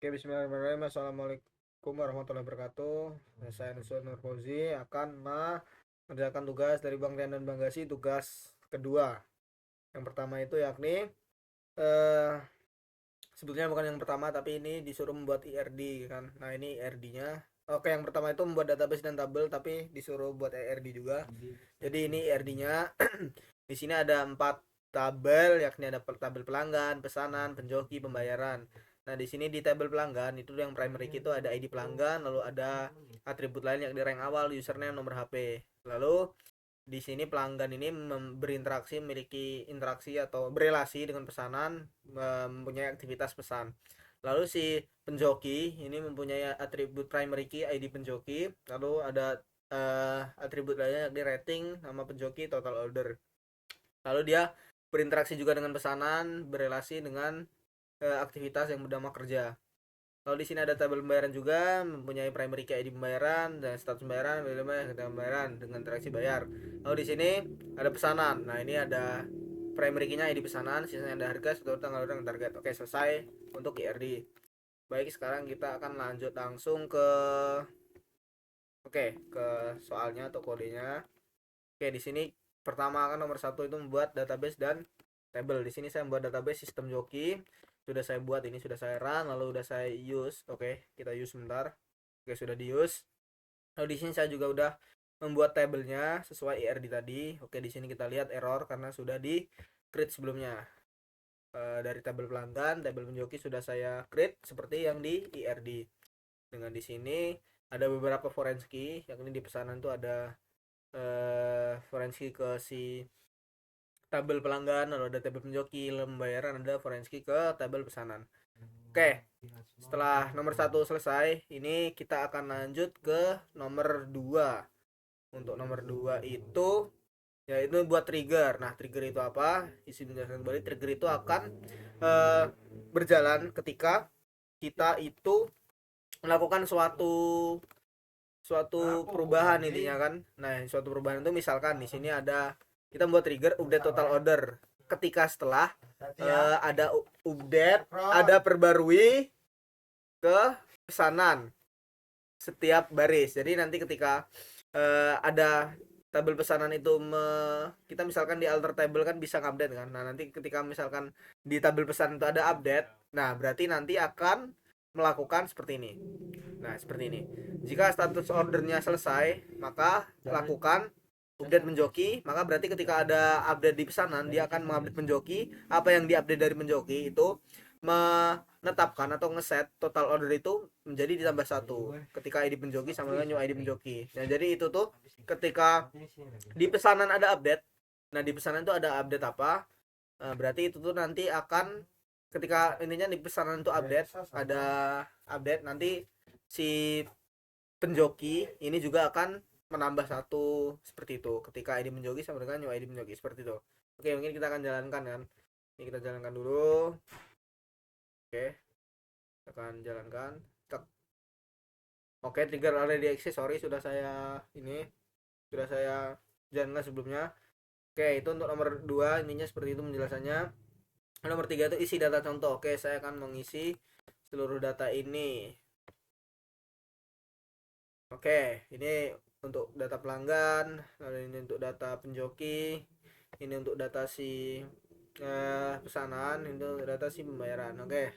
Oke, bismillahirrahmanirrahim. Assalamualaikum warahmatullahi wabarakatuh. Saya Nusron Nur Fauzi akan mengerjakan tugas dari Bang Rian dan Bang Gasi, tugas kedua. Yang pertama itu yakni eh, sebetulnya bukan yang pertama, tapi ini disuruh membuat IRD kan. Nah, ini IRD-nya. Oke, yang pertama itu membuat database dan tabel, tapi disuruh buat IRD juga. Jadi ini IRD-nya. Di sini ada 4 tabel, yakni ada tabel pelanggan, pesanan, penjoki, pembayaran. Nah, di sini di tabel pelanggan itu yang primary key itu ada ID pelanggan, lalu ada atribut lain yang di rank awal, username, nomor HP. Lalu di sini pelanggan ini berinteraksi, memiliki interaksi atau berelasi dengan pesanan, mempunyai aktivitas pesan. Lalu si penjoki ini mempunyai atribut primary key ID penjoki, lalu ada atribut lainnya di rating, nama penjoki, total order. Lalu dia berinteraksi juga dengan pesanan, berelasi dengan aktivitas yang bernama kerja. Lalu di sini ada tabel pembayaran juga, mempunyai primary key ID pembayaran dan status pembayaran, pembayaran dengan interaksi bayar. Lalu di sini ada pesanan. Nah, ini ada primary key-nya ID pesanan, sisanya ada harga, setelah tanggal dan target. Oke, selesai untuk IRD. Baik, sekarang kita akan lanjut langsung ke soalnya atau kodenya. Oke, di sini pertama kan nomor satu itu membuat database dan table. Di sini saya membuat database sistem joki. Sudah saya buat, ini sudah saya run, lalu sudah saya use. Oke, kita use sebentar. Oke, sudah di use. Lalu di sini saya juga udah membuat tabelnya sesuai IRD tadi. Oke, di sini kita lihat error karena sudah di create sebelumnya. Dari tabel pelanggan, tabel penjoki sudah saya create seperti yang di IRD. Dengan di sini ada beberapa foreign key, yakni di pesanan itu ada forensik ke si tabel pelanggan, lalu ada tabel penjoki, pembayaran, ada forensik ke tabel pesanan. Oke, setelah nomor satu selesai, ini kita akan lanjut ke nomor 2. Untuk nomor 2 itu yaitu buat trigger. Nah, trigger itu apa? Isi penjelasan kembali, trigger itu akan eh, berjalan ketika kita itu melakukan suatu suatu perubahan intinya kan. Nah, suatu perubahan itu misalkan di sini ada kita membuat trigger update total order. Ketika setelah ada update, ada perbarui ke pesanan setiap baris. Jadi nanti ketika ada tabel pesanan itu kita misalkan di alter table kan bisa update kan. Nah, nanti ketika misalkan di tabel pesan itu ada update, nah berarti nanti akan melakukan seperti ini. Nah, seperti ini. Jika status ordernya selesai, maka lakukan update menjoki. Maka berarti ketika ada update di pesanan, dia akan mengupdate menjoki. Apa yang diupdate dari menjoki itu menetapkan atau ngeset total order itu menjadi ditambah satu ketika ID penjoki sama dengan new ID penjoki. Nah, jadi itu tuh ketika di pesanan ada update. Nah, di pesanan itu ada update apa? Nah, berarti itu tuh nanti akan ketika intinya di pesanan itu update, ada update nanti si penjoki ini juga akan menambah satu seperti itu ketika ID menjoki sama dengan new ID menjoki seperti itu. Oke, mungkin kita akan jalankan kan. Ini kita jalankan dulu. Oke, kita akan jalankan. Oke, trigger already exist. Sorry, sudah saya jalankan sebelumnya. Oke, itu untuk nomor 2 ininya seperti itu penjelasannya. Nomor 3 itu isi data contoh. Oke, saya akan mengisi seluruh data ini. Oke, ini untuk data pelanggan, lalu ini untuk data penjoki, ini untuk data si pesanan, ini untuk data si pembayaran. Oke,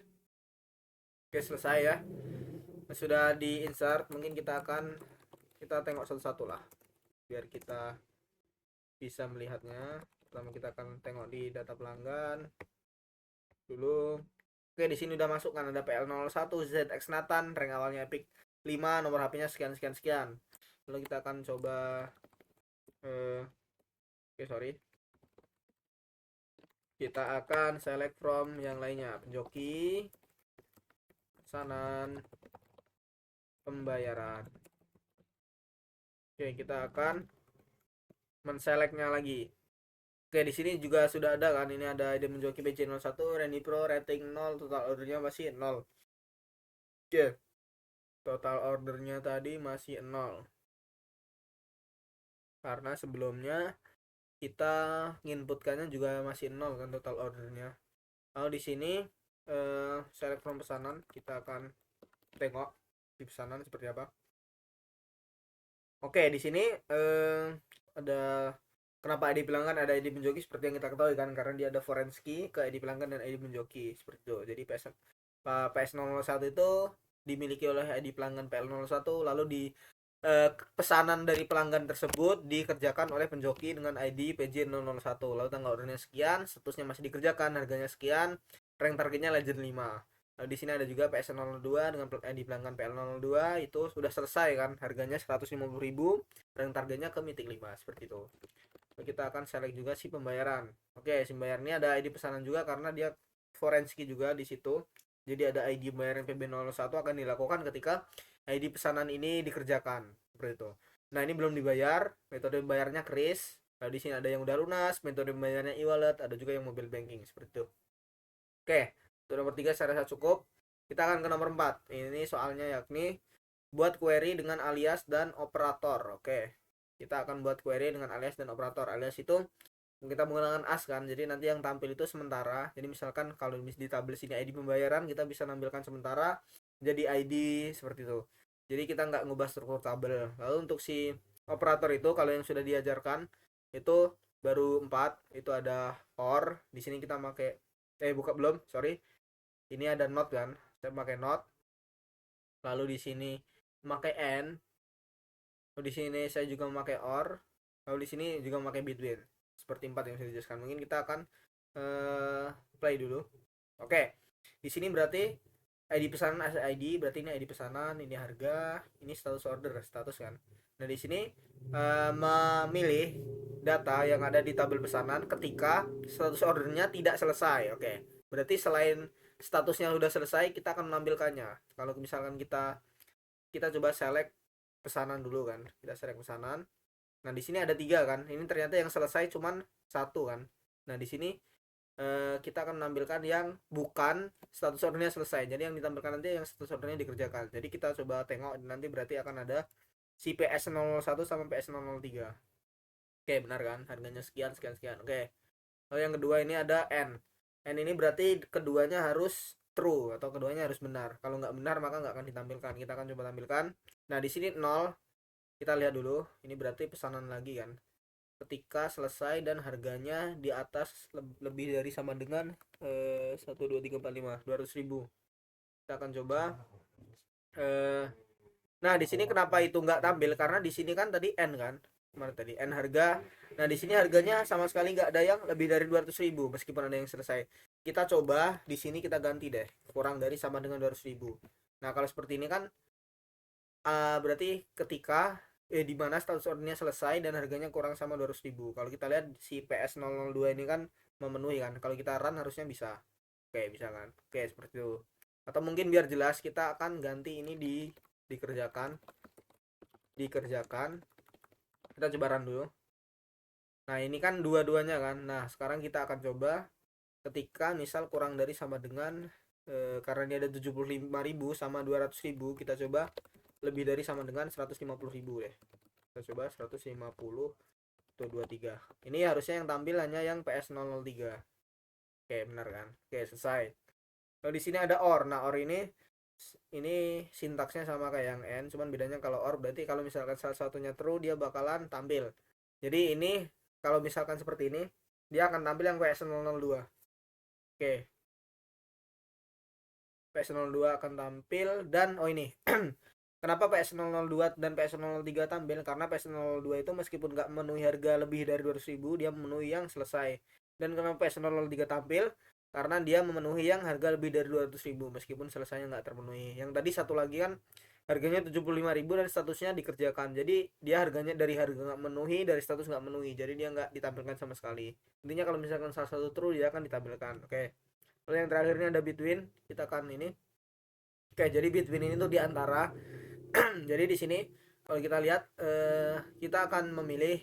selesai ya. Sudah di insert, mungkin kita tengok satu-satu lah, biar kita bisa melihatnya. Pertama kita akan tengok di data pelanggan dulu. Oke, di sini udah masuk kan ada PL01 ZX Nathan, rank awalnya Epic 5, nomor HP-nya sekian sekian sekian. Lalu kita akan coba oke, sorry. Kita akan select from yang lainnya, penjoki, pesanan, pembayaran. Oke, kita akan menselectnya lagi. Oke, di sini juga sudah ada kan, ini ada ide menjoki BC01, Randy Pro, rating 0, total ordernya masih 0. Oke, total ordernya tadi masih 0. Karena sebelumnya kita nginputkannya juga masih 0 kan total ordernya. Lalu di sini select from pesanan, kita akan tengok di pesanan seperti apa. Oke, di sini ada kenapa ID pelanggan, ada ID penjoki seperti yang kita ketahui kan, karena dia ada foreign key ke ID pelanggan dan ID penjoki seperti itu. Jadi PS001 itu dimiliki oleh ID pelanggan PL01, lalu di pesanan dari pelanggan tersebut dikerjakan oleh penjoki dengan ID PJ001. Lalu tanggal ordernya sekian, statusnya masih dikerjakan, harganya sekian, rank targetnya legend 5. Di sini ada juga PS002 dengan ID pelanggan PL002, itu sudah selesai kan, harganya 150.000, rank targetnya ke Mythic 5 seperti itu. Lalu kita akan select juga si pembayaran. Oke, si pembayaran ini ada ID pesanan juga karena dia forensik juga di situ. Jadi ada ID pembayaran PB01 akan dilakukan ketika ID pesanan ini dikerjakan seperti itu. Nah, ini belum dibayar, metode bayarnya kris. Nah, di sini ada yang udah lunas, metode bayarnya e-wallet, ada juga yang mobile banking seperti itu. Oke, untuk nomor 3 saya rasa cukup. Kita akan ke nomor 4. Ini soalnya yakni buat query dengan alias dan operator. Oke. Kita akan buat query dengan alias dan operator. Alias itu kita menggunakan as kan. Jadi nanti yang tampil itu sementara. Jadi misalkan kalau di tabel sini ID pembayaran, kita bisa nampilkan sementara jadi ID seperti itu. Jadi kita nggak ngubah struktur tabel. Lalu untuk si operator itu kalau yang sudah diajarkan itu baru 4, itu ada or. Di sini kita pakai buka belum, sorry. Ini ada not kan. Saya pakai not. Lalu di sini memakai and. Lalu di sini saya juga memakai or. Lalu di sini juga memakai between. Seperti 4 yang saya jelaskan. Mungkin kita akan play dulu. Oke. Di sini berarti ID pesanan ID, berarti ini ID pesanan, ini harga, ini status order, status kan. Nah, di sini memilih data yang ada di tabel pesanan ketika status ordernya tidak selesai. Oke. Berarti selain statusnya sudah selesai, kita akan menampilkannya. Kalau misalkan kita coba select pesanan dulu kan, kita select pesanan. Nah, di sini ada 3 kan, ini ternyata yang selesai cuman 1 kan. Nah, di sini kita akan menampilkan yang bukan status ordernya selesai. Jadi yang ditampilkan nanti yang status ordernya dikerjakan. Jadi kita coba tengok nanti, berarti akan ada si PS01 sama PS003. Oke, benar kan, harganya sekian sekian sekian. Oke. Lalu yang kedua ini ada N. N ini berarti keduanya harus true atau keduanya harus benar. Kalau nggak benar maka nggak akan ditampilkan. Kita akan coba tampilkan. Nah, di sini 0. Kita lihat dulu. Ini berarti pesanan lagi kan. Ketika selesai dan harganya di atas lebih dari sama dengan 1 2 3 4 5 200.000. Kita akan coba. Nah, di sini kenapa itu nggak tampil? Karena di sini kan tadi N kan. Mana tadi N harga. Nah, di sini harganya sama sekali nggak ada yang lebih dari 200.000 meskipun ada yang selesai. Kita coba di sini kita ganti deh, kurang dari sama dengan 200.000. Nah, kalau seperti ini kan berarti ketika di mana status ordernya selesai dan harganya kurang sama 200.000. Kalau kita lihat si PS002 ini kan memenuhi kan. Kalau kita run harusnya bisa. Oke, bisa kan. Oke, seperti itu. Atau mungkin biar jelas kita akan ganti ini dikerjakan. Kita coba run dulu. Nah, ini kan dua-duanya kan. Nah, sekarang kita akan coba ketika misal kurang dari sama dengan karena ini ada 75.000 sama 200.000, kita coba lebih dari sama dengan 150.000 deh. Kita coba 150 atau 23. Ini harusnya yang tampil hanya yang PS003. Oke, benar kan? Oke, selesai. Lalu di sini ada or. Nah, or ini sintaksnya sama kayak yang n, cuman bedanya kalau or berarti kalau misalkan salah satunya true dia bakalan tampil. Jadi ini kalau misalkan seperti ini dia akan tampil yang PS002. Oke. PS002 akan tampil dan ini kenapa PS002 dan PS003 tampil? Karena PS002 itu meskipun nggak memenuhi harga lebih dari 200.000, dia memenuhi yang selesai. Dan kenapa PS003 tampil? Karena dia memenuhi yang harga lebih dari 200.000 meskipun selesainya nggak terpenuhi. Yang tadi satu lagi kan harganya 75.000 dan statusnya dikerjakan. Jadi dia harganya dari harga nggak memenuhi, dari status nggak memenuhi. Jadi dia nggak ditampilkan sama sekali. Intinya kalau misalkan salah satu true dia akan ditampilkan. Oke. Lalu yang terakhir ini ada between. Kita akan ini. Oke, jadi between ini tuh diantara. Jadi di sini kalau kita lihat kita akan memilih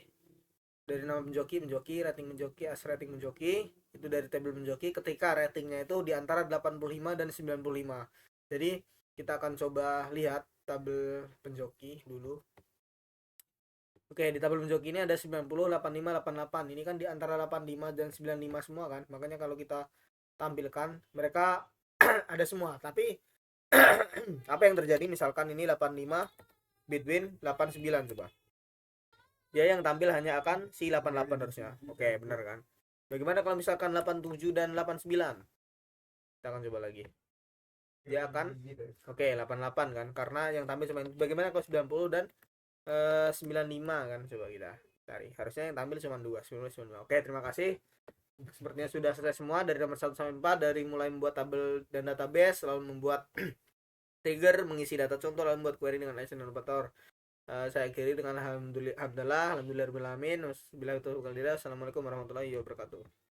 dari nama menjoki, rating menjoki, as rating menjoki, itu dari tabel menjoki ketika ratingnya itu di antara 85 dan 95. Jadi kita akan coba lihat tabel penjoki dulu. Oke, di tabel penjoki ini ada 90, 85, 88. Ini kan di antara 85 dan 95 semua kan. Makanya kalau kita tampilkan, mereka ada semua, tapi apa yang terjadi misalkan ini 85 between 89 coba. Dia yang tampil hanya akan si 88 harusnya. Oke, benar kan? Bagaimana kalau misalkan 87 dan 89? Kita akan coba lagi. Dia akan oke, 88 kan? Karena yang tampil cuma bagaimana kalau 90 dan 95 kan? Coba kita cari. Harusnya yang tampil cuma 2, 95. Oke, terima kasih. Sepertinya sudah selesai semua dari nomor 1 sampai 4, dari mulai membuat tabel dan database, lalu membuat trigger, mengisi data contoh, lalu membuat query dengan ASN dan operator. Saya akhiri dengan alhamdulillah, alhamdulillah, alhamdulillah, Assalamualaikum warahmatullahi wabarakatuh.